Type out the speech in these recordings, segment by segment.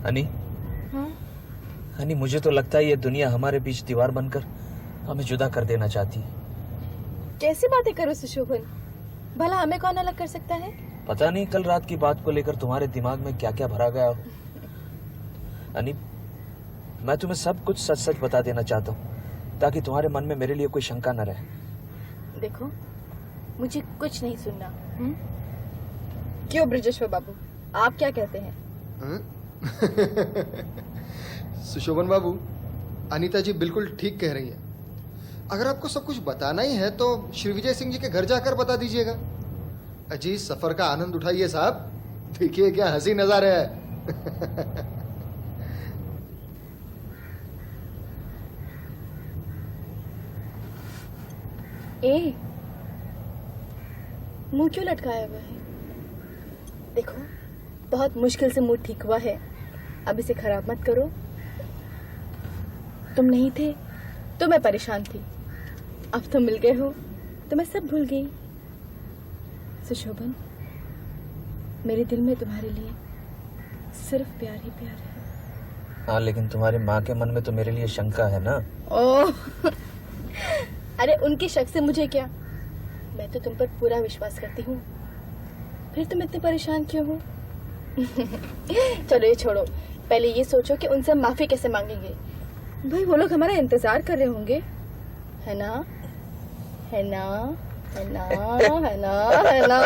हनी, हाँ? हनी मुझे तो लगता है ये दुनिया हमारे बीच दीवार बनकर हमें जुदा कर देना चाहती है। कैसी बातें करो सुशोभन, भला हमें कौन अलग कर सकता है? पता नहीं कल रात की बात को लेकर तुम्हारे दिमाग में क्या क्या भरा गया हो। हनी, मैं तुम्हें सब कुछ सच सच बता देना चाहता हूँ ताकि तुम्हारे मन में मेरे लिए कोई शंका न रहे। देखो, मुझे कुछ नहीं सुनना। क्यों ब्रजेश्वर बाबू, आप क्या कहते हैं? सुशोभन बाबू, अनीता जी बिल्कुल ठीक कह रही है। अगर आपको सब कुछ बताना ही है तो श्री विजय सिंह जी के घर जाकर बता दीजिएगा। अजी, सफर का आनंद उठाइए साहब, देखिए क्या हंसी नजारा है। ए, मुंह क्यों लटकाया हुआ है? देखो, बहुत मुश्किल से मुंह ठीक हुआ है, अब इसे खराब मत करो। तुम नहीं थे तो मैं परेशान थी, अब तुम मिल गए हो तो मैं सब भूल गई। सुशोभन, मेरे दिल में तुम्हारे लिए सिर्फ प्यार ही प्यार है। हाँ, लेकिन तुम्हारी माँ के मन में तो मेरे लिए शंका है ना। ओह, अरे उनके शक से मुझे क्या, मैं तो तुम पर पूरा विश्वास करती हूँ, फिर तुम इतने परेशान क्यों हो? चलो ये छोड़ो, पहले ये सोचो कि उनसे हम माफी कैसे मांगेंगे। भाई वो लोग हमारा इंतजार कर रहे होंगे, है ना? है ना? है ना? है ना? है ना? है ना?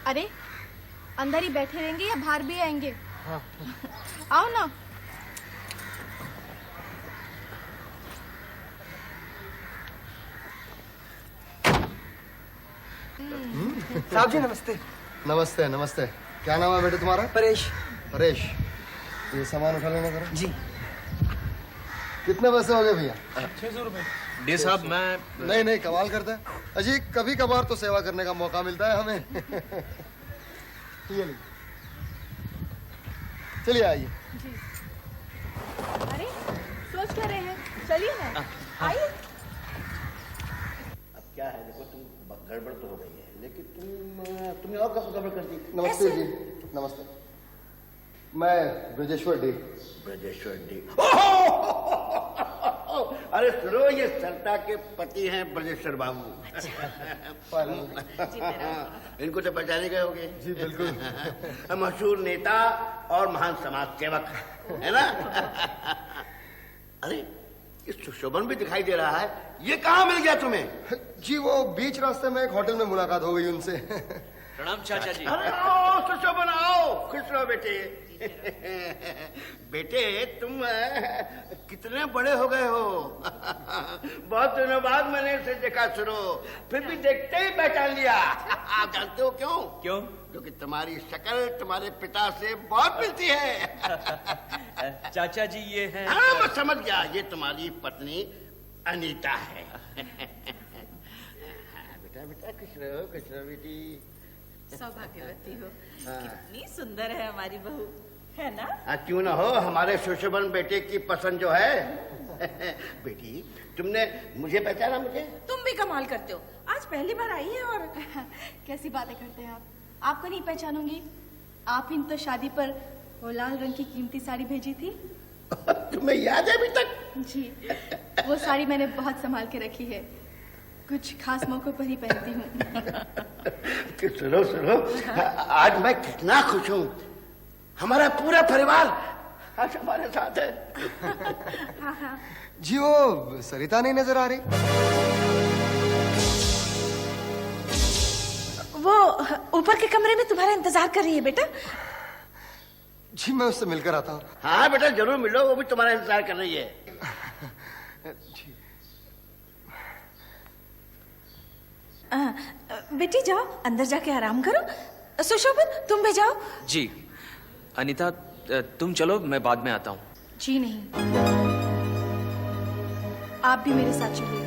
अरे, अंदर ही बैठे रहेंगे या बाहर भी आएंगे? हाँ। आओ ना। साहब जी नमस्ते। नमस्ते नमस्ते। क्या नाम है बेटे तुम्हारा? परेश। परेश, ये सामान उठा लेना जरा। जी। कितने पैसे हो गए भैया? 600 रुपए। डी साहब, मैं नहीं नहीं, कमाल करता है अजी, कभी कभार तो सेवा करने का मौका मिलता है हमें। ये लीजिए, चलिए आइए। अरे, सोच क्या रहे हैं? चलिए ना, आइए। अब क्या है, देखो तुम गड़बड़ तो हो गई है, लेकिन तुमने और कब गड़बड़ कर दी? नमस्ते जी। नमस्ते, मैं ब्रजेश्वर डी। ब्रजेश्वर डी। अरे सुनो, ये सरिता के पति हैं ब्रजेश्वर बाबू। इनको तो पहचाने गए होगे। जी बिल्कुल। मशहूर नेता और महान समाज सेवक, है ना? अरे, ये सुशोभन भी दिखाई दे रहा है, ये कहाँ मिल गया तुम्हें? जी वो बीच रास्ते में एक होटल में मुलाकात हो गई उनसे। प्रणाम चाचा जी। अरे आओ सुशोभन, आओ, खुश रहो बेटे। बेटे, तुम कितने बड़े हो गए हो। बहुत दिनों बाद मैंने इसे देखा सुनो, फिर भी देखते ही पहचान लिया। आप जानते हो क्यों? क्यों? क्योंकि तुम्हारी शक्ल तुम्हारे पिता से बहुत मिलती है। चाचा जी ये है। हाँ, मैं समझ गया, ये तुम्हारी पत्नी अनीता है। बेटा बेटा, खुश रहो बेटी। सौभाग्यवती हो, कितनी सुंदर है हमारी बहू, है ना? क्यों ना हो, हमारे सुशोभन बेटे की पसंद जो है। बेटी, तुमने मुझे पहचाना? मुझे तुम भी कमाल करते हो, आज पहली बार आई है। और कैसी बातें करते हैं आप? आपको नहीं पहचानूंगी? आप ही तो शादी पर वो लाल रंग की कीमती साड़ी भेजी थी। तुम्हें याद है अभी तक? जी, वो साड़ी मैंने बहुत संभाल के रखी है, कुछ खास मौकों पर ही पहनती हूँ। सुनो सुनो, आज मैं कितना खुश हूँ, हमारा पूरा परिवार आज हमारे साथ है। जी वो सरिता नहीं नजर आ रही। वो ऊपर के कमरे में तुम्हारा इंतजार कर रही है बेटा। जी मैं उससे मिलकर आता हूँ। हाँ बेटा, जरूर मिलो, वो भी तुम्हारा इंतजार कर रही है। जी। बेटी जाओ, अंदर जाके आराम करो। सुशोभन, तुम भी जाओ। जी। अनीता, तुम चलो, मैं बाद में आता हूँ। जी नहीं, आप भी मेरे साथ चलिए।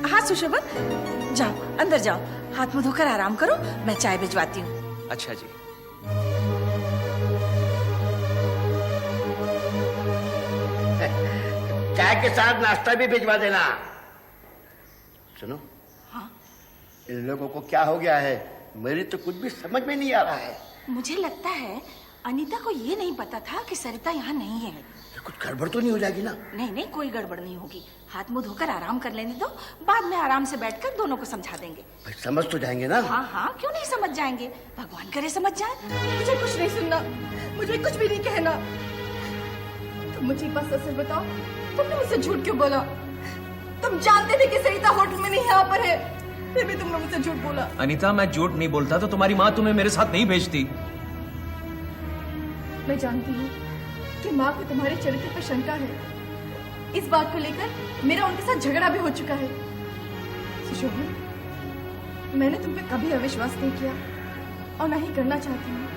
हाँ सुशोभन, जाओ अंदर जाओ, हाथ मुंह धोकर आराम करो, मैं चाय भिजवाती हूँ। अच्छा जी। चाय के साथ नाश्ता भी भिजवा देना। सुनो, हाँ? इन लोगों को क्या हो गया है? मेरी तो कुछ भी समझ में नहीं आ रहा है। मुझे लगता है अनीता को ये नहीं पता था कि सरिता यहाँ नहीं है। ये कुछ गड़बड़ तो नहीं हो जाएगी ना? नहीं नहीं, कोई गड़बड़ नहीं होगी। हाथ मुंह धोकर आराम कर लेने दो, बाद में आराम से बैठकर दोनों को समझा देंगे। भाई समझ तो जाएंगे ना? हाँ हाँ, क्यों नहीं समझ जाएंगे, भगवान करे समझ जाए। मुझे कुछ नहीं सुनना, मुझे कुछ भी नहीं कहना। तुम मुझे बस सच बताओ, तुमने मुझसे झूठ क्यों बोला? तुम जानते थे कि सरिता होटल में नहीं यहाँ पर है, फिर भी तुमने मुझसे झूठ बोला। अनीता, मैं झूठ नहीं बोलता तो तुम्हारी माँ तुम्हें मेरे साथ नहीं भेजती। मैं जानती हूँ कि माँ को तुम्हारे चरित्र पर शंका है। इस बात को लेकर मेरा उनके साथ झगड़ा भी हो चुका है। सुशोभन, मैंने तुम पे कभी अविश्वास नहीं किया और ना ही करना चाहती हूँ,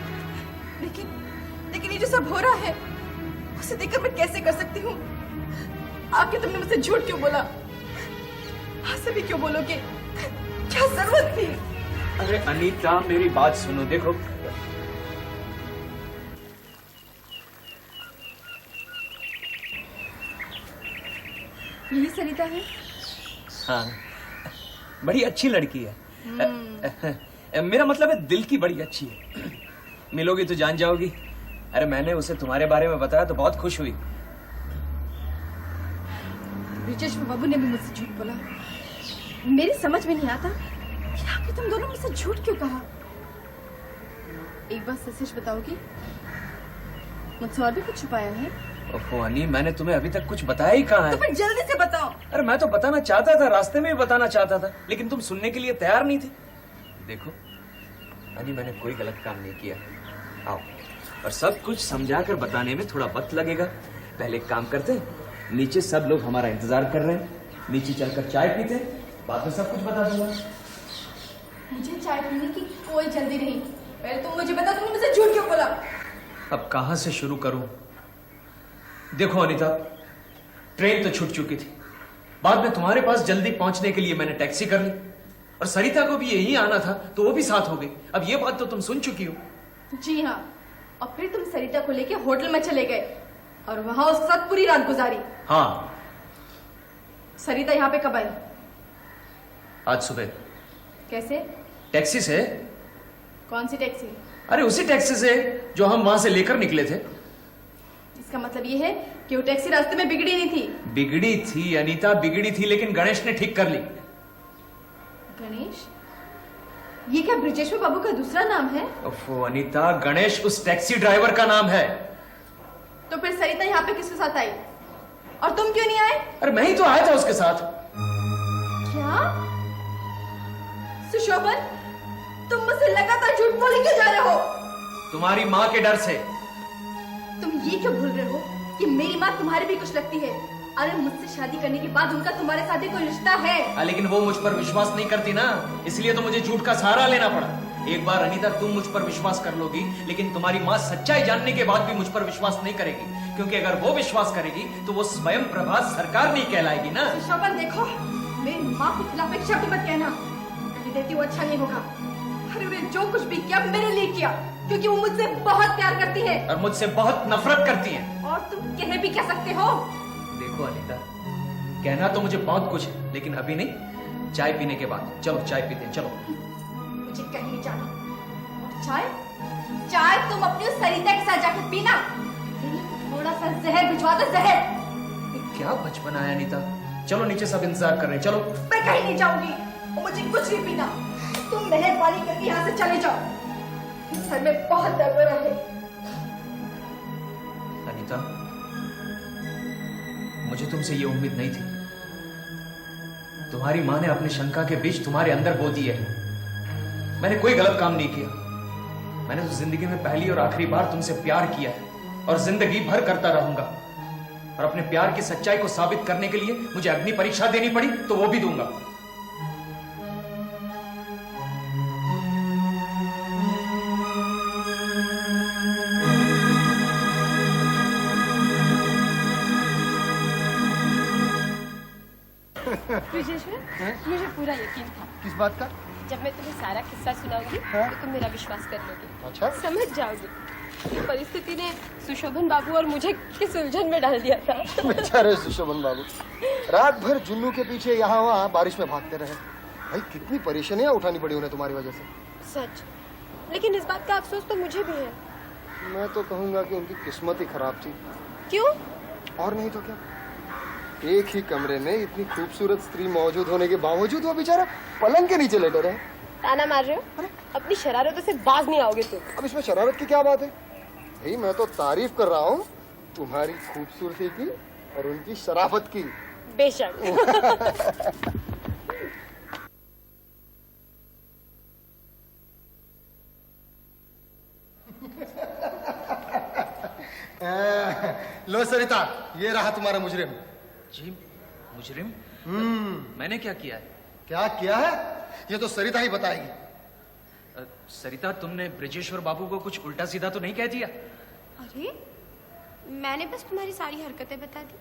लेकिन ये जो सब हो रहा है उसे देखकर मैं कैसे कर सकती हूँ? आखिर तुमने मुझसे झूठ क्यों बोला? ऐसे भी क्यों बोलोगे? क्या जरूरत थी? अरे अनीता, मेरी बात सुनो। देखो, यही सरिता है? हाँ, बड़ी अच्छी लड़की है। मेरा मतलब है दिल की बड़ी अच्छी है। मिलोगी तो जान जाओगी। अरे मैंने उसे तुम्हारे बारे में बताया तो बहुत खुश हुई। ब्रिजेश बाबू ने भी मुझसे झूठ बोला। मेरी समझ में नहीं आता कि आखिर तुम दोनों मुझसे झूठ क्यों कहा। एक बात सच बताओगी? मुझसे और भी कुछ छुपाया है? ओहो अनी, मैंने तुम्हें अभी तक कुछ बताया ही कहाँ तो है? फिर जल्दी से बताओ। अरे मैं तो बताना चाहता था, रास्ते में भी बताना चाहता था, लेकिन तुम सुनने के लिए तैयार नहीं थी। देखो अनी, मैंने कोई गलत काम नहीं किया। आओ, और सब कुछ समझाकर बताने में थोड़ा वक्त लगेगा। पहले एक काम करते हैं, नीचे सब लोग हमारा इंतजार कर रहे हैं, नीचे चलकर चाय पीते हैं, बाद में सब कुछ बता दूंगा। मुझे चाय पीने की कोई जल्दी नहीं। पहले तुम मुझे बता, तुमने मुझसे झूठ क्यों बोला? अब कहां से शुरू करूं? देखो अनीता, ट्रेन तो छूट चुकी थी, बाद में तुम्हारे पास जल्दी पहुंचने के लिए मैंने टैक्सी कर ली, और सरिता को भी यही आना था तो वो भी साथ हो गई। अब ये बात तो तुम सुन चुकी हो। जी हाँ, और फिर तुम सरिता को लेके होटल में चले गए और वहां उसके साथ पूरी रात गुजारी। हाँ। सरिता यहाँ पे कब आई? आज सुबह। कैसे? टैक्सी से। कौन सी टैक्सी? अरे उसी टैक्सी से जो हम वहां से लेकर निकले थे। इसका मतलब ये है कि वो टैक्सी रास्ते में बिगड़ी नहीं थी? बिगड़ी थी अनीता, बिगड़ी थी, लेकिन गणेश ने ठीक कर ली। गणेश? ये क्या ब्रिजेश्वर बाबू का दूसरा नाम है? ओफो अनीता, गणेश उस टैक्सी ड्राइवर का नाम है। तो फिर सरिता यहाँ पे किसके साथ आई और तुम क्यों नहीं आए? अरे मैं ही तो आया था उसके साथ। क्या? सुशोभन, तुम मुझसे लगातार झूठ बोले क्यों जा रहे हो? तुम्हारी माँ के डर से। तुम ये क्यों भूल रहे हो कि मेरी माँ तुम्हारे भी कुछ लगती है? अरे मुझसे शादी करने के बाद उनका तुम्हारे साथ ही कोई रिश्ता है। लेकिन वो मुझ पर विश्वास नहीं करती ना, इसलिए तो मुझे झूठ का सहारा लेना पड़ा। एक बार अनीता तुम मुझ पर विश्वास कर लोगी, लेकिन तुम्हारी माँ सच्चाई जानने के बाद भी मुझ पर विश्वास नहीं करेगी, क्योंकि अगर वो विश्वास करेगी तो वो स्वयं प्रभात सरकार नहीं कहलाएगी ना। सुशोभन देखो, मेरी माँ के खिलाफ एक शब्द मत कहना, कह देती वो अच्छा नहीं होगा। अरे उन्हें जो कुछ भी किया मेरे लिए किया, क्योंकि वो मुझसे बहुत प्यार करती है और मुझसे बहुत नफरत करती है। और तुम कह भी कह सकते हो। देखो अनीता, कहना तो मुझे बहुत कुछ है, लेकिन अभी नहीं, चाय पीने के बाद। चलो चाय पीते हैं, चलो। मुझे कहीं नहीं जाना। और चाय? चाय तुम अपनी उस सरिता के साथ जाकर पीना। थोड़ा सा जहर भिजवा दो, जहर। क्या बचपन आया अनीता, चलो नीचे सब इंतजार कर रहे हैं, चलो। मैं कहीं नहीं जाऊंगी और मुझे कुछ नहीं पीना। तुम मेहरबानी करके यहाँ से चले जाओ, सर में बहुत दर्द हो रहा है। अनीता, मुझे तुमसे ये उम्मीद नहीं थी। तुम्हारी माँ ने अपनी शंका के बीच तुम्हारे अंदर बो दी है। मैंने कोई गलत काम नहीं किया। मैंने तो जिंदगी में पहली और आखिरी बार तुमसे प्यार किया है, और जिंदगी भर करता रहूंगा। और अपने प्यार की सच्चाई को साबित करने के लिए मुझे अग्नि परीक्षा देनी पड़ी तो वो भी दूंगा। मुझे पूरा यकीन था। किस बात का? जब मैं तुम्हें सारा किस्सा सुनाऊंगी तो तुम मेरा विश्वास कर लोगे। अच्छा समझ जाओगे। ये परिस्थिति ने सुशोभन बाबू और मुझे किस उलझन में डाल दिया था। बेचारे सुशोभन बाबू रात भर जुन्नू के पीछे यहाँ वहाँ बारिश में भागते रहे। भाई कितनी परेशानियाँ उठानी पड़ी उन्हें तुम्हारी वजह से। सच, लेकिन इस बात का अफसोस तो मुझे भी है। मैं तो कहूँगा कि उनकी किस्मत ही खराब थी। क्यों? और नहीं तो क्या, एक ही कमरे में इतनी खूबसूरत स्त्री मौजूद होने के बावजूद वो बेचारा पलंग के नीचे लेटे रहे। ताना मार रहे हो? अपनी शरारतों से बाज नहीं आओगे तुम। अब इसमें शरारत की क्या बात है? भाई मैं तो तारीफ कर रहा हूँ तुम्हारी खूबसूरती की और उनकी शराफत की। बेशक। लो सरिता, ये रहा तुम्हारा मुजरिम। जी मुजरिम? मैंने क्या किया है? क्या किया है ये तो सरिता ही बताएगी। सरिता, तुमने ब्रिजेश्वर बाबू को कुछ उल्टा सीधा तो नहीं कह दिया? अरे मैंने बस तुम्हारी सारी हरकतें बता दी।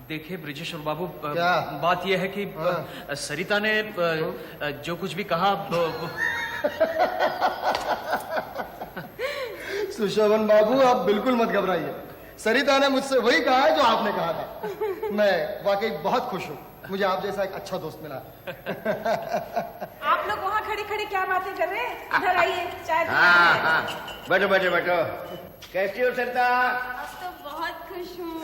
देखिए ब्रिजेश्वर बाबू, क्या? बात यह है कि सरिता ने जो कुछ भी कहा सुशोभन बाबू आप बिल्कुल मत घबराइए, सरिता ने मुझसे वही कहा है जो आपने कहा था। मैं वाकई बहुत खुश हूँ, मुझे आप जैसा एक अच्छा दोस्त मिला। आप लोग वहाँ खड़े खड़े क्या बातें कर रहे हैं? इधर आइए, चाय हाँ हाँ, बैठो बैठो बैठो। कैसी हो सरिता? आज तो बहुत खुश हूँ।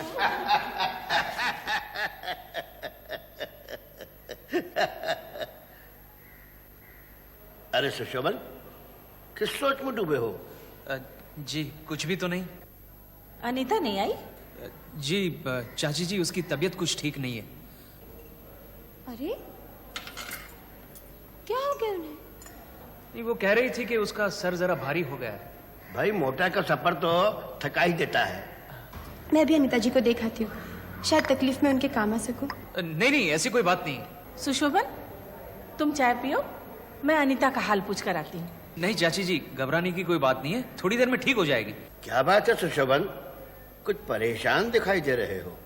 अरे सुशोभन, किस सोच में डूबे हो? जी कुछ भी तो नहीं। अनीता नहीं आई? जी चाची जी, उसकी तबीयत कुछ ठीक नहीं है। अरे क्या हो गया उन्हें? नहीं, वो कह रही थी कि उसका सर जरा भारी हो गया है। भाई मोटा का सफर तो थका ही देता है। मैं भी अनीता जी को देखाती हूँ, शायद तकलीफ में उनके काम आ सकूं। नहीं नहीं, ऐसी कोई बात नहीं। सुशोभन, तुम चाय पियो, मैं अनीता का हाल पूछ कर आती हूँ। नहीं चाची जी, घबराने की कोई बात नहीं है, थोड़ी देर में ठीक हो जाएगी। क्या बात है सुशोभन, कुछ परेशान दिखाई दे रहे हो?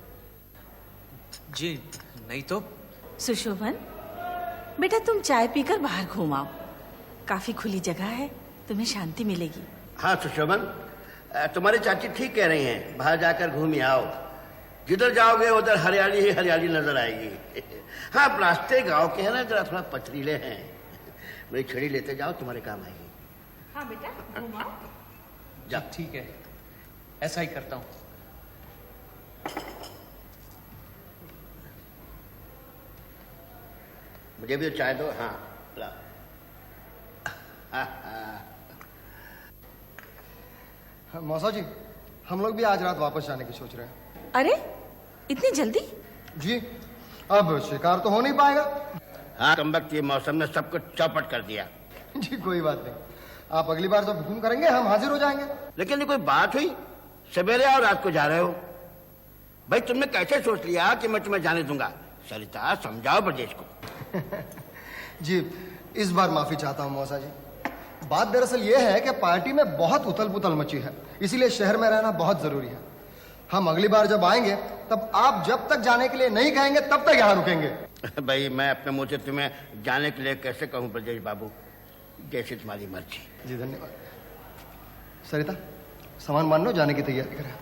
जी नहीं तो। सुशोभन बेटा, तुम चाय पीकर बाहर घूम आओ, काफी खुली जगह है, तुम्हें शांति मिलेगी। हाँ सुशोभन, तुम्हारी चाची ठीक कह रही हैं, बाहर जाकर घूम ही आओ। जिधर जाओगे उधर हरियाली ही हरियाली नजर आएगी। हाँ रास्ते गांव के हैं ना, जरा थोड़ा पथरीले हैं। मेरी छड़ी लेते जाओ, तुम्हारे काम आएगी। हाँ बेटा घूम आओ। जा ठीक है, ऐसा ही करता हूँ। मुझे भी चाय दो। हाँ ला। मौसा जी, हम लोग भी आज रात वापस जाने की सोच रहे हैं। अरे इतनी जल्दी? जी अब शिकार तो हो नहीं पाएगा। हाँ कमबख्त ये मौसम ने सब कुछ चौपट कर दिया। जी कोई बात नहीं, आप अगली बार जब हुक्म करेंगे हम हाजिर हो जाएंगे। लेकिन ये कोई बात हुई, सवेरे और रात को जा रहे हो? भाई तुमने कैसे सोच लिया कि मैं तुम्हें जाने दूंगा? सरिता समझाओ ब्रजेश को। जी इस बार माफी चाहता हूँ मौसा जी। बात दरअसल ये है कि पार्टी में बहुत उथल पुथल मची है, इसीलिए शहर में रहना बहुत जरूरी है। हम अगली बार जब आएंगे तब आप जब तक जाने के लिए नहीं कहेंगे तब तक यहाँ रुकेंगे। भाई मैं अपने मुंह से तुम्हें जाने के लिए कैसे कहूँ ब्रजेश बाबू, जैसे तुम्हारी मर्जी। जी धन्यवाद। सरिता सामान मान लो, जाने की तैयारी करें।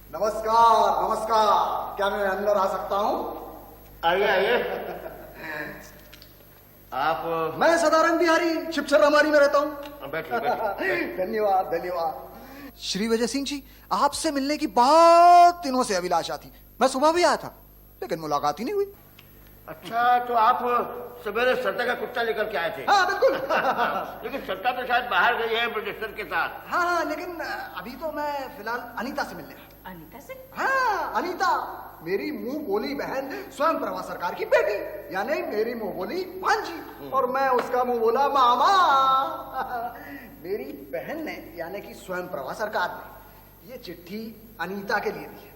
नमस्कार नमस्कार, क्या मैं अंदर आ सकता हूँ? आइए आइए। आप मैं सदारंग बिहारी छिपछर रामारी में रहता हूँ। बैठिए बैठिए। धन्यवाद धन्यवाद। श्री विजय सिंह जी, आपसे मिलने की बहुत दिनों से अभिलाषा थी। मैं सुबह भी आया था लेकिन मुलाकात ही नहीं हुई। अच्छा, तो आप सवेरे सट्टा का कुत्ता लेकर के आए थे? हाँ बिल्कुल। लेकिन सट्टा तो शायद बाहर गई है प्रोजेक्टर के साथ। हाँ हाँ, लेकिन अभी तो मैं फिलहाल अनीता से मिलने आया। अनीता से? हाँ, अनीता मेरी मुंह बोली बहन स्वयं प्रभा सरकार की बेटी, यानी मेरी मुंह बोली भांजी, और मैं उसका मुंह बोला मामा। मेरी बहन ने यानी कि स्वयं प्रभा सरकार ने ये चिट्ठी अनीता के लिए दी है।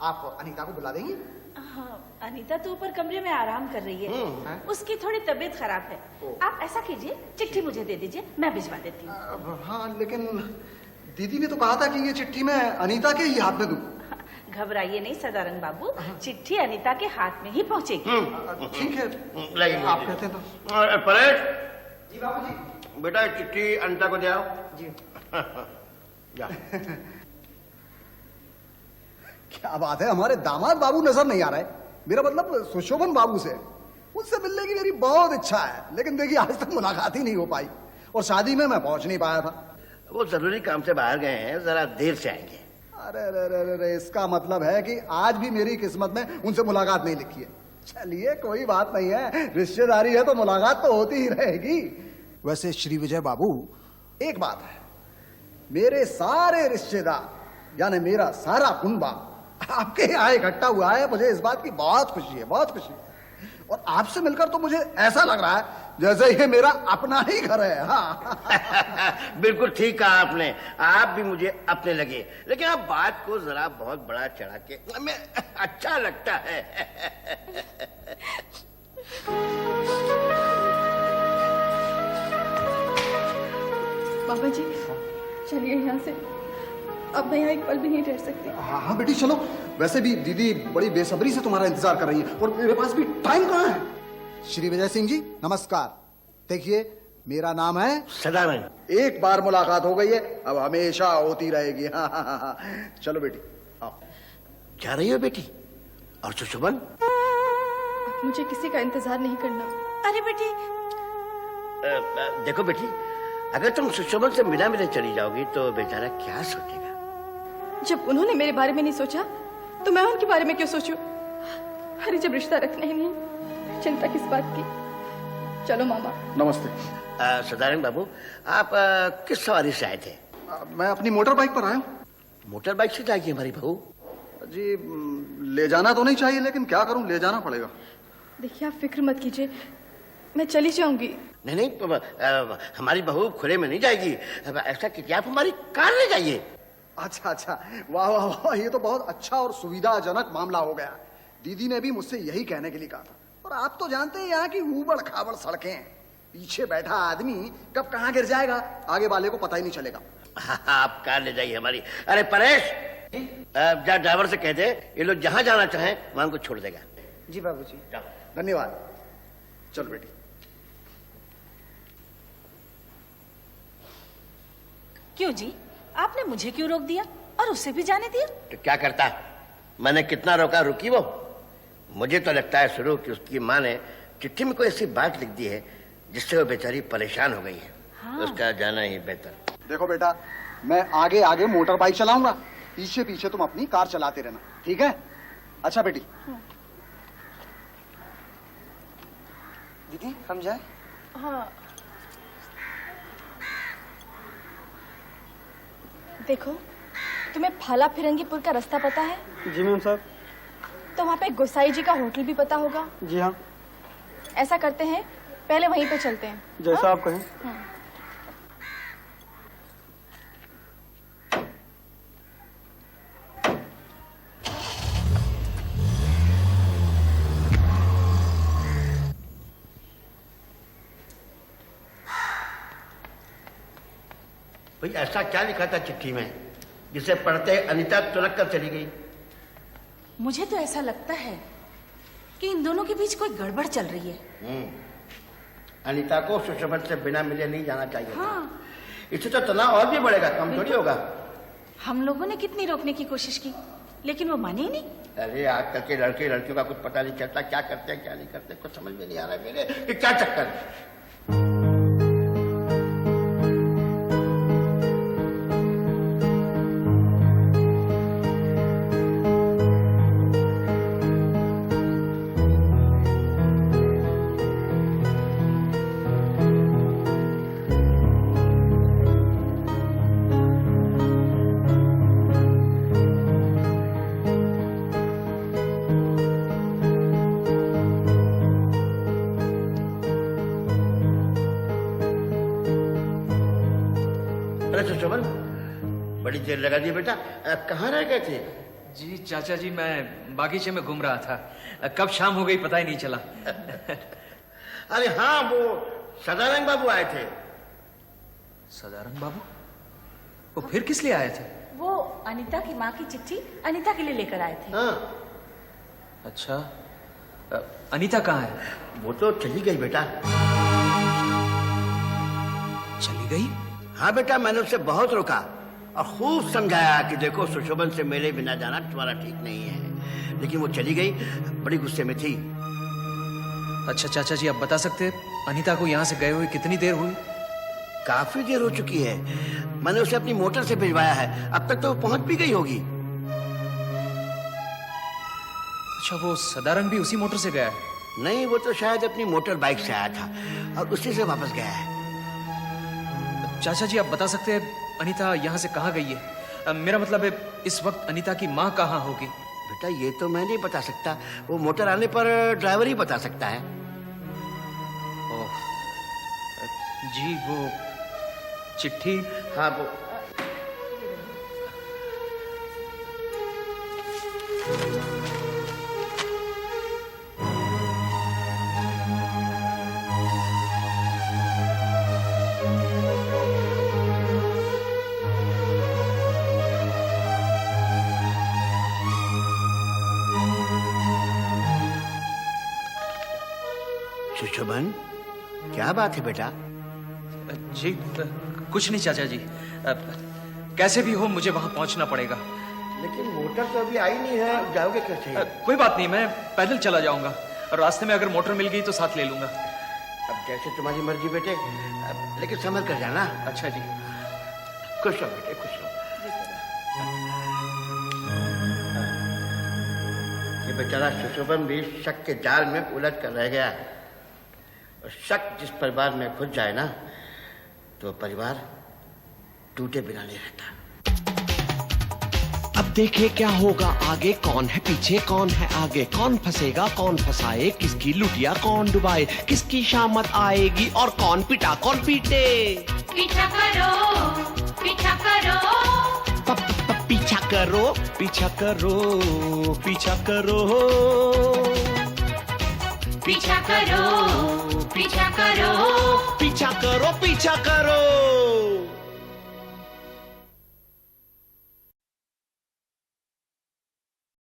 आप अनीता को बुला देंगे? हाँ, अनीता तो ऊपर कमरे में आराम कर रही है। उसकी थोड़ी तबीयत खराब है। आप ऐसा कीजिए, चिट्ठी मुझे दे दीजिए, मैं भिजवा देती हूँ। हाँ, लेकिन दीदी ने तो कहा था कि ये चिट्ठी मैं अनीता के ही हाथ में दूं। घबराइए नहीं सदारंग बाबू, चिट्ठी अनीता के हाथ में ही पहुंचेगी। ठीक है, लाइए, आप कहते हैं तो। और परेश, जी बाबूजी। बेटा चिट्ठी अनीता को दे आओ। जी। जा। क्या बात है, हमारे दामाद बाबू नजर नहीं आ रहे। मेरा मतलब सुशोभन बाबू से, उनसे मिलने की मेरी बहुत इच्छा है, लेकिन देखिए आज तक मुलाकात ही नहीं हो पाई, और शादी में मैं पहुंच नहीं पाया था। वो जरूरी काम से बाहर गए हैं, जरा देर से आएंगे। अरे अरे अरे अरे, इसका मतलब है कि आज भी मेरी किस्मत में उनसे मुलाकात नहीं लिखी है। चलिए कोई बात नहीं है, रिश्तेदारी है तो मुलाकात तो होती ही रहेगी। वैसे श्री विजय बाबू, एक बात है, मेरे सारे रिश्तेदार यानी मेरा सारा कुनबा आपके यहाँ इकट्ठा हुआ है। मुझे इस बात की बहुत खुशी है, बहुत खुशी है। और आपसे मिलकर तो मुझे ऐसा लग रहा है जैसे ये मेरा अपना ही घर है। हाँ। बिल्कुल ठीक कहा आपने, आप भी मुझे अपने लगे, लेकिन आप बात को जरा बहुत बड़ा चढ़ा के हमें अच्छा लगता है। बाबा जी, चलिए यहाँ से, अब मैं यहाँ एक पल भी नहीं ठहर सकती। हाँ हाँ बेटी चलो। वैसे भी दीदी बड़ी बेसब्री से तुम्हारा इंतजार कर रही है, और मेरे पास भी टाइम कहाँ है। श्री विजय सिंह जी नमस्कार। देखिए मेरा नाम है सदानंद। एक बार मुलाकात हो गई है, अब हमेशा होती रहेगी। हाँ हाँ हाँ हाँ। चलो बेटी आओ। जा रही हो बेटी? और सुशोभन? मुझे किसी का इंतजार नहीं करना। अरे बेटी, देखो बेटी, अगर तुम सुशोभन से मिला मिले चली जाओगी तो बेचारा क्या सोचेगा? जब उन्होंने मेरे बारे में नहीं सोचा तो मैं उनके बारे में क्यों सोचूं? अरे जब रिश्ता रखना ही नहीं, चिंता किस बात की। चलो मामा। नमस्ते। सदानंद बाबू, आप किस सवारी से आए थे? मैं अपनी मोटर बाइक पर आया हूँ। मोटर बाइक से जाएगी हमारी बहू? जी ले जाना तो नहीं चाहिए, लेकिन क्या करूं, ले जाना पड़ेगा। देखिए आप फिक्र मत कीजिए, मैं चली जाऊंगी। नहीं नहीं, तो, हमारी बहू खुले में नहीं जाएगी। ऐसा कीजिए, आप हमारी कार ले जाइए। अच्छा अच्छा, वाह वाह वाह, ये तो बहुत अच्छा और सुविधाजनक मामला हो गया। दीदी ने भी मुझसे यही कहने के लिए कहा था। और आप तो जानते हैं यहाँ की ऊबड़ खाबड़ सड़कें हैं, पीछे बैठा आदमी कब कहाँ गिर जाएगा आगे वाले को पता ही नहीं चलेगा। आप कार ले जाइए हमारी। अरे परेश, जा ड्राइवर से कह दे ये लोग जहाँ जाना चाहें वहां को छोड़ देगा। जी बाबूजी। जाओ। धन्यवाद। चल बेटी। क्यों जी, आपने मुझे क्यों रोक दिया और उसे भी जाने दिया? तो क्या करता, मैंने कितना रोका, रुकी वो? मुझे तो लगता है शुरू कि उसकी माँ ने चिट्ठी में कोई ऐसी बात लिख दी है जिससे वो बेचारी परेशान हो गई है। हाँ। उसका जाना ही बेहतर। देखो बेटा, मैं आगे आगे मोटर बाइक चलाऊंगा, पीछे पीछे तुम अपनी कार चलाते रहना, ठीक है? अच्छा बेटी। दीदी हम जाए? हाँ। देखो, तुम्हें फाला फिरंगीपुर का रास्ता पता है? जी मैम साहब। तो वहाँ पे गोसाई जी का होटल भी पता होगा। जी हाँ। ऐसा करते हैं, पहले वहीं पे चलते हैं। जैसा हाँ? आप कहें। भाई ऐसा क्या लिखा था चिट्ठी में जिसे पढ़ते अनीता तुरक कर चली गई? मुझे तो ऐसा लगता है कि इन दोनों के बीच कोई गड़बड़ चल रही है। अनीता को सुशोभन से बिना मिले नहीं जाना चाहिए। हाँ। इससे तो तनाव और भी बढ़ेगा, कम थोड़ी होगा। हम लोगों ने कितनी रोकने की कोशिश की, लेकिन वो माने ही नहीं। अरे आजकल के लड़के लड़कियों का कुछ पता नहीं चलता, क्या करते हैं क्या नहीं करते, कुछ समझ में नहीं आ रहा है मेरे कि क्या चक्कर है। गए सुशोभन? बड़ी देर लगा दी बेटा। कहाँ रह गए थे? जी चाचा जी, मैं बागीचे में घूम रहा था। कब शाम हो गई पता ही नहीं चला। अरे हाँ, वो सदारंग बाबू आए थे। सदारंग बाबू? वो फिर किस लिए आए थे? वो अनीता की माँ की चिट्ठी अनीता के लिए लेकर आए थे। हाँ, अच्छा, अनीता कहाँ है? वो तो चली गई बेटा। चली गई? हाँ बेटा, मैंने उससे बहुत रोका और खूब समझाया कि देखो सुशोभन से मेरे बिना जाना तुम्हारा ठीक नहीं है, लेकिन वो चली गई। बड़ी गुस्से में थी। अच्छा चाचा जी, आप बता सकते अनीता को यहाँ से गए हुए कितनी देर हुई? काफी देर हो चुकी है। मैंने उसे अपनी मोटर से भिजवाया है, अब तक तो वो पहुंच भी गई होगी। अच्छा, वो सदारंग भी उसी मोटर से गया है? नहीं, वो तो शायद अपनी मोटर बाइक से आया था और उसी से वापस गया है। चाचा जी, आप बता सकते हैं अनीता यहाँ से कहाँ गई है? मेरा मतलब है इस वक्त अनीता की माँ कहाँ होगी? बेटा ये तो मैं नहीं बता सकता, वो मोटर आने पर ड्राइवर ही बता सकता है। ओह, जी वो चिट्ठी। हाँ वो सुशोभन, क्या बात है बेटा? जी कुछ नहीं चाचा जी, कैसे भी हो मुझे वहां पहुंचना पड़ेगा। लेकिन मोटर तो अभी आई नहीं है, जाओगे कैसे? कोई बात नहीं, मैं पैदल चला जाऊंगा और रास्ते में अगर मोटर मिल गई तो साथ ले लूंगा। अब जैसे तुम्हारी मर्जी बेटे, लेकिन संभल कर जाना। अच्छा जी। खुश रहो बेटे, खुश रहो। ये बेचारा सुशोभन भी शक के जाल में उलझ कर रह गया है। और शक जिस परिवार में घुस जाए ना, तो परिवार टूटे बिना नहीं रहता। अब देखे क्या होगा आगे, कौन है पीछे कौन है आगे, कौन फंसेगा कौन फंसाए, किसकी लुटिया कौन डुबाए, किसकी शामत आएगी और कौन पिटा कौन पीटे। पीछा करो, पीछा करो, पीछा करो, पीछा करो, पीछा करो, पीछा करो, पीछा करो, पीछा करो, पीछा करो।